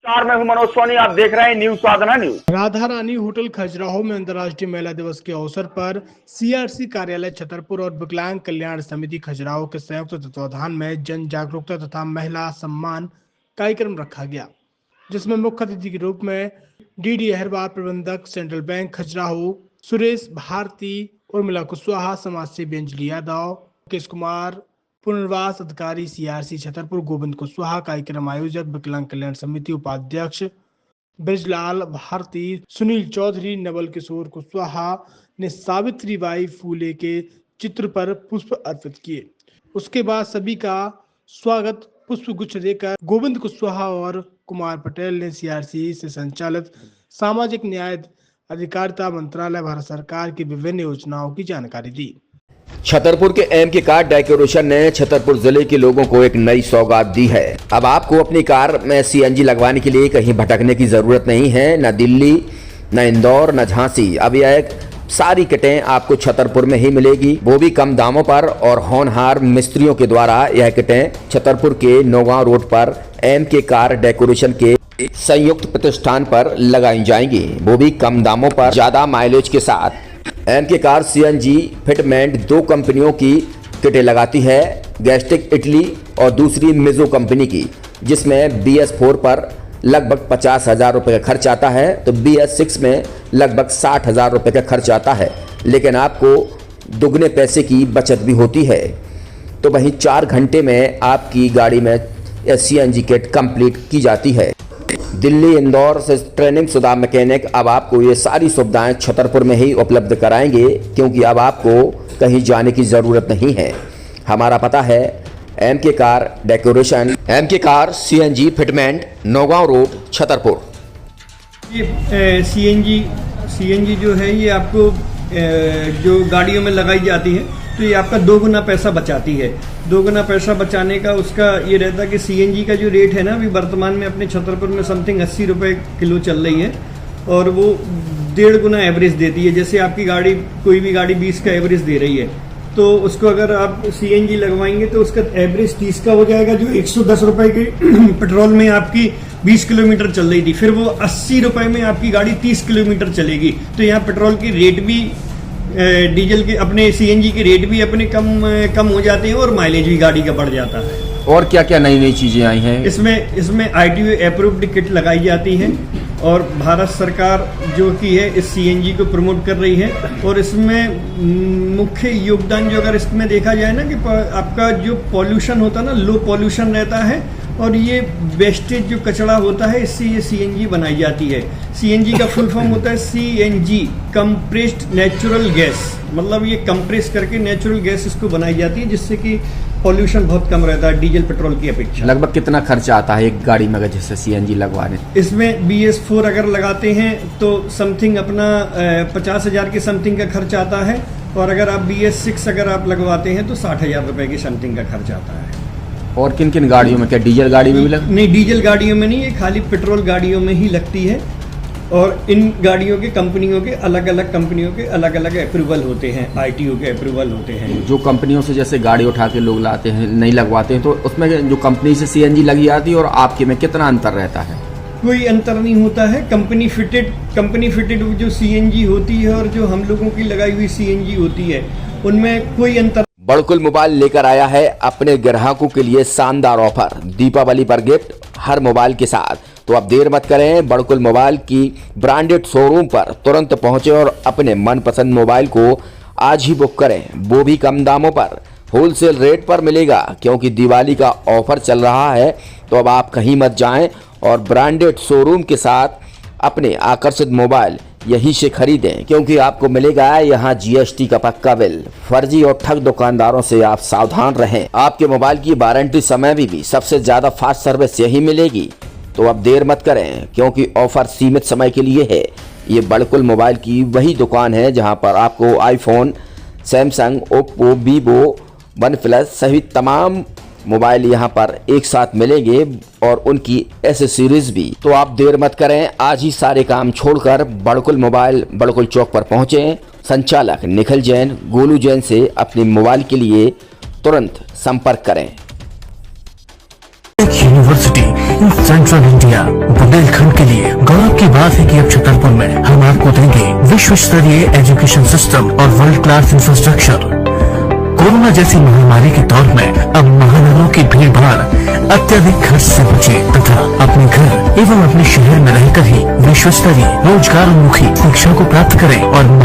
मैं हूं मनोज सोनी, आप देख रहे हैं न्यूज साधना न्यूज। राधा रानी होटल खजुराहो में अंतर्राष्ट्रीय महिला दिवस के अवसर पर सीआरसी कार्यालय छतरपुर और विकलांग कल्याण समिति खजुराहो के संयुक्त तत्वाधान में जन जागरूकता तथा महिला सम्मान कार्यक्रम रखा गया, जिसमें मुख्य अतिथि के रूप में डीडी अहरवाल, प्रबंधक सेंट्रल बैंक खजुराहो सुरेश भारती, उर्मिला कुशवाहा, समाज सेवी अंजलि यादव, मुकेश कुमार, पुनर्वास अधिकारी सीआरसी छतरपुर गोविंद कुशवाहा, कार्यक्रम आयोजक विकलांग कल्याण समिति उपाध्यक्ष ब्रजलाल भारती, सुनील चौधरी, नवल किशोर कुशवाहा ने सावित्रीबाई फूले के चित्र पर पुष्प अर्पित किए। उसके बाद सभी का स्वागत पुष्प गुच्छ देकर गोविंद कुशवाहा और कुमार पटेल ने सीआरसी से संचालित सामाजिक न्याय अधिकारिता मंत्रालय भारत सरकार की विभिन्न योजनाओं की जानकारी दी। छतरपुर के एमके कार डेकोरेशन ने छतरपुर जिले के लोगों को एक नई सौगात दी है। अब आपको अपनी कार में सीएनजी लगवाने के लिए कहीं भटकने की जरूरत नहीं है, न दिल्ली, न इंदौर, न झांसी। अब यह सारी किटें आपको छतरपुर में ही मिलेगी, वो भी कम दामों पर और होनहार मिस्त्रियों के द्वारा। यह किटें छतरपुर के नौगांव रोड पर एमके कार डेकोरेशन के संयुक्त प्रतिष्ठान पर लगाई जाएंगी, वो भी कम दामों पर, ज्यादा माइलेज के साथ। एमके कार सीएनजी फिटमेंट दो कंपनियों की किटें लगाती है, गैस्टिक इटली और दूसरी मिजो कंपनी की, जिसमें BS4 पर लगभग 50,000 रुपये का खर्च आता है, तो BS6 में लगभग 60,000 रुपये का खर्च आता है, लेकिन आपको दुगने पैसे की बचत भी होती है। तो वहीं 4 घंटे में आपकी गाड़ी में सीएनजी किट कंप्लीट की जाती है। दिल्ली, इंदौर से ट्रेनिंग शुदा मैकेनिक अब आपको ये सारी सुविधाएं छतरपुर में ही उपलब्ध कराएंगे, क्योंकि अब आपको कहीं जाने की ज़रूरत नहीं है। हमारा पता है MK car decoration, MK car CNG fitment, Naugaon road, Chhatarpur. ये सीएनजी जो है ये आपको जो गाड़ियों में लगाई जाती है, तो ये आपका 2 गुना पैसा बचाती है। 2 गुना पैसा बचाने का उसका ये रहता है कि सीएनजी का जो रेट है ना, अभी वर्तमान में अपने छतरपुर में समथिंग 80 रुपये किलो चल रही है, और वो 1.5 गुना एवरेज देती है। जैसे आपकी गाड़ी, कोई भी गाड़ी 20 का एवरेज दे रही है, तो उसको अगर आप सीएनजी लगवाएंगे तो उसका एवरेज 30 का हो जाएगा, जो 110 रुपये के पेट्रोल में आपकी 20 किलोमीटर चल रही थी, फिर वो 80 रुपये में आपकी गाड़ी 30 किलोमीटर चलेगी। तो यहाँ पेट्रोल की रेट भी, डीजल के, अपने सीएनजी के रेट भी अपने कम हो जाते हैं और माइलेज भी गाड़ी का बढ़ जाता है। और क्या क्या नई नई चीजें आई हैं इसमें ITO अप्रूव्ड किट लगाई जाती है, और भारत सरकार जो की है इस सीएनजी को प्रमोट कर रही है। और इसमें मुख्य योगदान जो अगर इसमें देखा जाए ना, कि आपका जो पॉल्यूशन होता है ना, लो पॉल्यूशन रहता है, और ये वेस्टेज जो कचरा होता है, इससे ये सीएनजी बनाई जाती है। सीएनजी का फुल फॉर्म होता है CNG, कंप्रेस्ड नेचुरल गैस, मतलब ये कंप्रेस करके नेचुरल गैस इसको बनाई जाती है, जिससे कि पॉल्यूशन बहुत कम रहता है डीजल पेट्रोल की अपेक्षा। लगभग कितना खर्चा आता है एक गाड़ी में अगर जैसे सीएनजी लगवाने? इसमें BS4 अगर लगाते हैं तो समथिंग अपना 50,000 के समथिंग का खर्च आता है, और अगर आप BS6 अगर आप लगवाते हैं तो 60,000 रुपये की समथिंग का खर्च आता है। और किन किन गाड़ियों में, क्या डीजल गाड़ी में भी नहीं, डीजल गाड़ियों में नहीं, ये खाली पेट्रोल गाड़ियों में ही लगती है। और इन गाड़ियों के कंपनियों के अलग अलग अप्रूवल होते हैं, ITO के अप्रूवल होते हैं। जो कंपनियों से जैसे गाड़ी उठा के लोग लाते हैं, नहीं लगवाते हैं, तो उसमें जो कंपनी से सीएनजी लगी जाती है और आपके में कितना अंतर रहता है? कोई अंतर नहीं होता है। कंपनी फिटेड जो सीएनजी होती है और जो हम लोगों की लगाई हुई सीएनजी होती है, उनमें कोई अंतर। बड़कुल मोबाइल लेकर आया है अपने ग्राहकों के लिए शानदार ऑफर, दीपावली पर गिफ्ट हर मोबाइल के साथ। तो अब देर मत करें, बड़कुल मोबाइल की ब्रांडेड शोरूम पर तुरंत पहुंचे और अपने मनपसंद मोबाइल को आज ही बुक करें, वो भी कम दामों पर, होलसेल रेट पर मिलेगा, क्योंकि दिवाली का ऑफर चल रहा है। तो अब आप कहीं मत जाएं और ब्रांडेड शोरूम के साथ अपने आकर्षित मोबाइल यहीं से खरीदें, क्योंकि आपको मिलेगा यहाँ GST का पक्का बिल। फर्जी और ठग दुकानदारों से आप सावधान रहें। आपके मोबाइल की वारंटी समय में भी सबसे ज्यादा फास्ट सर्विस यही मिलेगी। तो अब देर मत करें, क्योंकि ऑफर सीमित समय के लिए है। ये बड़कुल मोबाइल की वही दुकान है जहां पर आपको iPhone, Samsung, Oppo, Vivo, OnePlus सहित तमाम मोबाइल यहां पर एक साथ मिलेंगे, और उनकी एसेसरीज भी। तो आप देर मत करें, आज ही सारे काम छोड़कर बड़कुल मोबाइल बड़कुल चौक पर पहुंचें। संचालक निखिल जैन, गोलू जैन से अपने मोबाइल के लिए तुरंत संपर्क करें। University in central India Bundelkhand के लिए गौरव की बात है कि अब छतरपुर में हम आपको देंगे विश्व स्तरीय एजुकेशन सिस्टम और वर्ल्ड क्लास इंफ्रास्ट्रक्चर। कोरोना जैसी महामारी के दौर में अब महानगरों की भीड़ भाड़ अत्यधिक खर्च से बचे तथा अपने घर एवं अपने शहर में रहकर ही विश्व स्तरीय रोजगार उन्मुखी शिक्षा को प्राप्त करें और